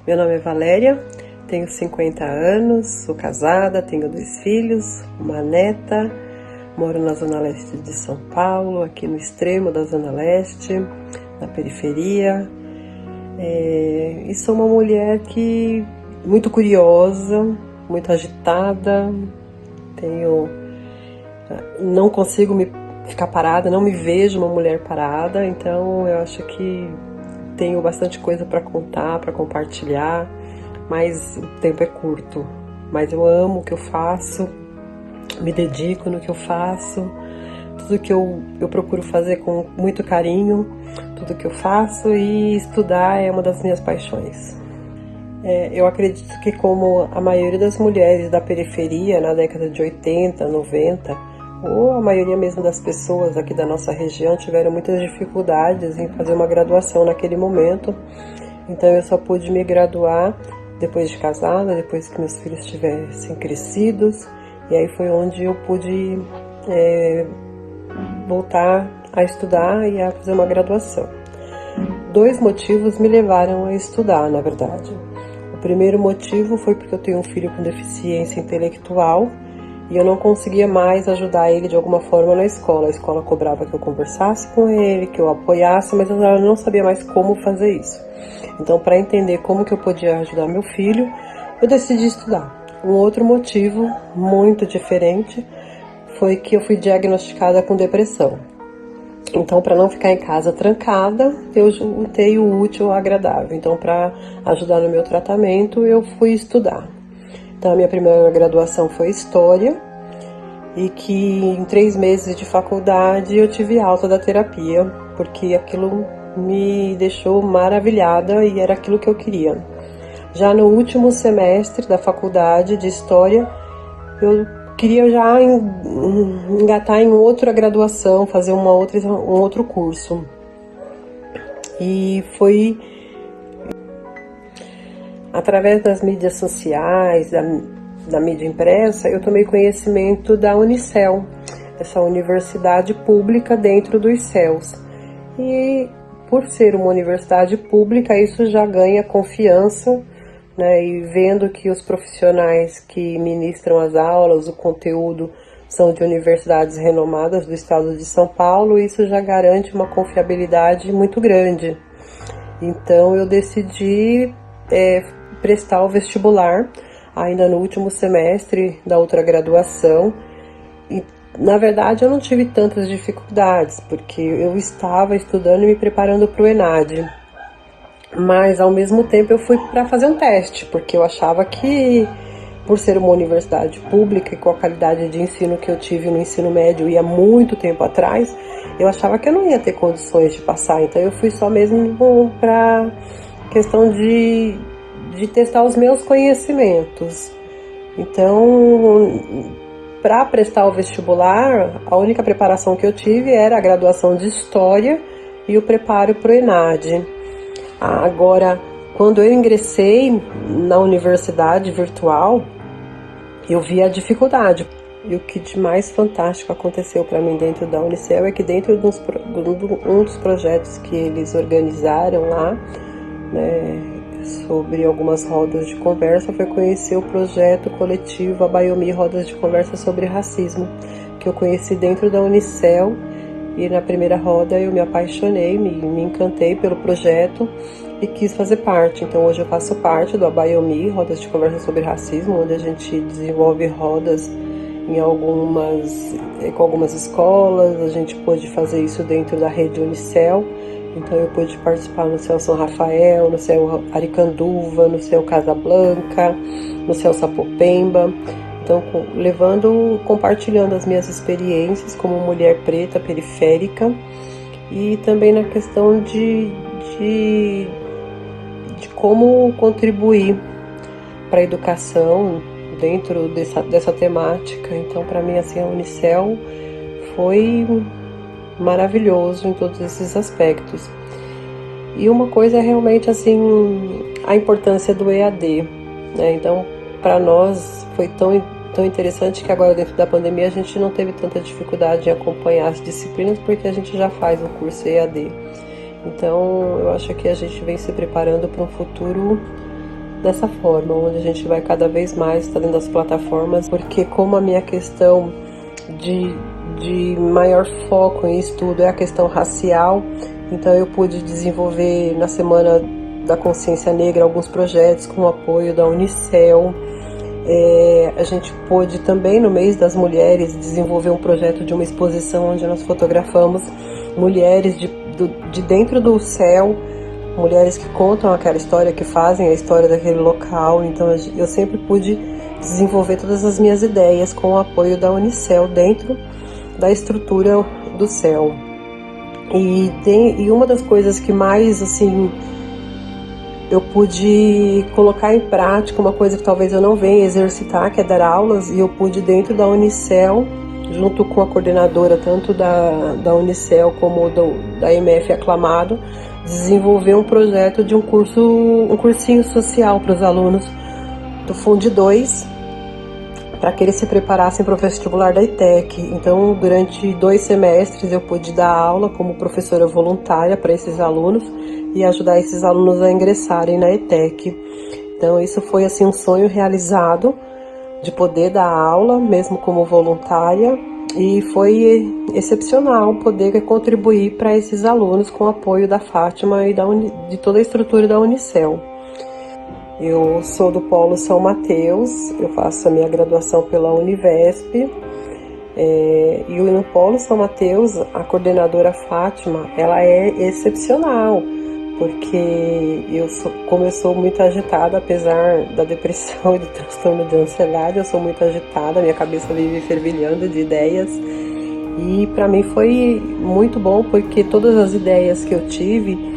Meu nome é Valéria, tenho 50 anos, sou casada, tenho 2 filhos, uma neta, moro na Zona Leste de São Paulo, aqui no extremo da Zona Leste, na periferia. E sou uma mulher muito curiosa, muito agitada, não consigo ficar parada, não me vejo uma mulher parada, então eu acho que tenho bastante coisa para contar, para compartilhar, mas o tempo é curto. Mas eu amo o que eu faço, me dedico no que eu faço, tudo que eu procuro fazer com muito carinho, tudo que eu faço, e estudar é uma das minhas paixões. Eu acredito que, como a maioria das mulheres da periferia, na década de 80, 90, ou a maioria mesmo das pessoas aqui da nossa região, tiveram muitas dificuldades em fazer uma graduação naquele momento. Então eu só pude me graduar depois de casada, depois que meus filhos tivessem crescidos, e aí foi onde eu pude voltar a estudar e a fazer uma graduação. 2 motivos me levaram a estudar, na verdade. O primeiro motivo foi porque eu tenho um filho com deficiência intelectual e eu não conseguia mais ajudar ele de alguma forma na escola. A escola cobrava que eu conversasse com ele, que eu apoiasse, mas eu não sabia mais como fazer isso. Então, para entender como que eu podia ajudar meu filho, eu decidi estudar. Um outro motivo muito diferente foi que eu fui diagnosticada com depressão. Então, para não ficar em casa trancada, eu juntei o útil ao agradável. Então, para ajudar no meu tratamento, eu fui estudar. Então, a minha primeira graduação foi História, e que em 3 meses de faculdade eu tive alta da terapia, porque aquilo me deixou maravilhada e era aquilo que eu queria. Já no último semestre da faculdade de História, eu queria já engatar em outra graduação, fazer um outro curso. E foi através das mídias sociais, da mídia impressa, eu tomei conhecimento da Unicel, essa universidade pública dentro dos céus. E por ser uma universidade pública, isso já ganha confiança, né? E vendo que os profissionais que ministram as aulas, o conteúdo, são de universidades renomadas do estado de São Paulo, isso já garante uma confiabilidade muito grande. Então eu decidi prestar o vestibular ainda no último semestre da outra graduação. E na verdade eu não tive tantas dificuldades, porque eu estava estudando e me preparando para o ENAD. Mas ao mesmo tempo eu fui para fazer um teste, porque eu achava que, por ser uma universidade pública e com a qualidade de ensino que eu tive no ensino médio e há muito tempo atrás, eu achava que eu não ia ter condições de passar. Então eu fui só mesmo para questão de testar os meus conhecimentos. Então, para prestar o vestibular, a única preparação que eu tive era a graduação de História e o preparo para o ENAD. Agora, quando eu ingressei na universidade virtual, eu vi a dificuldade. E o que de mais fantástico aconteceu para mim dentro da Unicel é que, dentro de um dos projetos que eles organizaram lá, né, sobre algumas rodas de conversa, foi conhecer o projeto coletivo Abaiomi Rodas de Conversa sobre Racismo, que eu conheci dentro da Unicel. E na primeira roda eu me apaixonei, me encantei pelo projeto e quis fazer parte. Então hoje eu faço parte do Abaiomi, Rodas de Conversa sobre Racismo, onde a gente desenvolve rodas com algumas escolas. A gente pôde fazer isso dentro da rede Unicel. Então eu pude participar no CEL São Rafael, no CEL Aricanduva, no CEL Casablanca, no CEL Sapopemba. Então, compartilhando as minhas experiências como mulher preta periférica, e também na questão de como contribuir para a educação dentro dessa temática. Então, para mim, assim, a Unicel foi maravilhoso em todos esses aspectos. E uma coisa é realmente, assim, a importância do EAD, né? Então, para nós foi tão interessante que agora, dentro da pandemia, a gente não teve tanta dificuldade em acompanhar as disciplinas, porque a gente já faz um curso EAD. Então, eu acho que a gente vem se preparando para um futuro dessa forma, onde a gente vai cada vez mais estar dentro das plataformas, porque como a minha questão de maior foco em estudo é a questão racial, então eu pude desenvolver na Semana da Consciência Negra alguns projetos com o apoio da Unicel. A gente pôde também, no mês das mulheres, desenvolver um projeto de uma exposição onde nós fotografamos mulheres de dentro do céu, mulheres que contam aquela história, que fazem a história daquele local. Então eu sempre pude desenvolver todas as minhas ideias com o apoio da Unicel dentro da estrutura do céu. E uma das coisas que mais assim eu pude colocar em prática, uma coisa que talvez eu não venha exercitar, que é dar aulas, e eu pude dentro da Unicel, junto com a coordenadora tanto da Unicel como da MF Aclamado, desenvolver um projeto de um cursinho social para os alunos do Fundo 2, para que eles se preparassem para o vestibular da ETEC. Então, durante 2 semestres eu pude dar aula como professora voluntária para esses alunos e ajudar esses alunos a ingressarem na ETEC. Então, isso foi assim um sonho realizado, de poder dar aula, mesmo como voluntária, e foi excepcional poder contribuir para esses alunos com o apoio da Fátima e de toda a estrutura da Unicel. Eu sou do Polo São Mateus, eu faço a minha graduação pela Univesp, e no Polo São Mateus a coordenadora Fátima, ela é excepcional, porque como eu sou muito agitada, apesar da depressão e do transtorno de ansiedade, eu sou muito agitada, minha cabeça vive fervilhando de ideias, e para mim foi muito bom, porque todas as ideias que eu tive,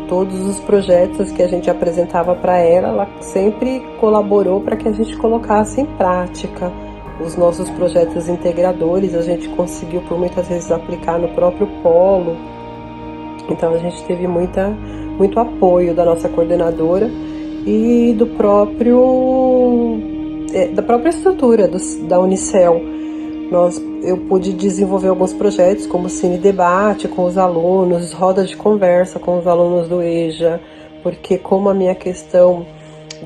todos os projetos que a gente apresentava para ela sempre colaborou para que a gente colocasse em prática. Os nossos projetos integradores a gente conseguiu por muitas vezes aplicar no próprio polo. Então a gente teve muito apoio da nossa coordenadora e da própria estrutura da Unicel. Eu pude desenvolver alguns projetos como Cine Debate com os alunos, rodas de conversa com os alunos do EJA, porque como a minha questão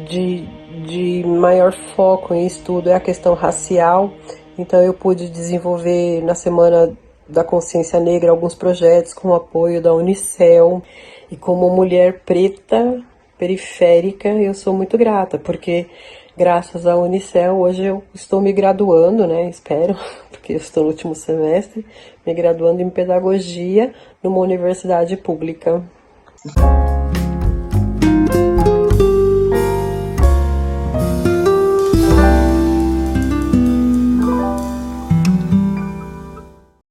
de maior foco em estudo é a questão racial, então eu pude desenvolver na Semana da Consciência Negra alguns projetos com o apoio da Unicel. E como mulher preta, periférica, eu sou muito grata, porque graças à Unicel, hoje eu estou me graduando, né, espero, porque eu estou no último semestre, me graduando em pedagogia numa universidade pública.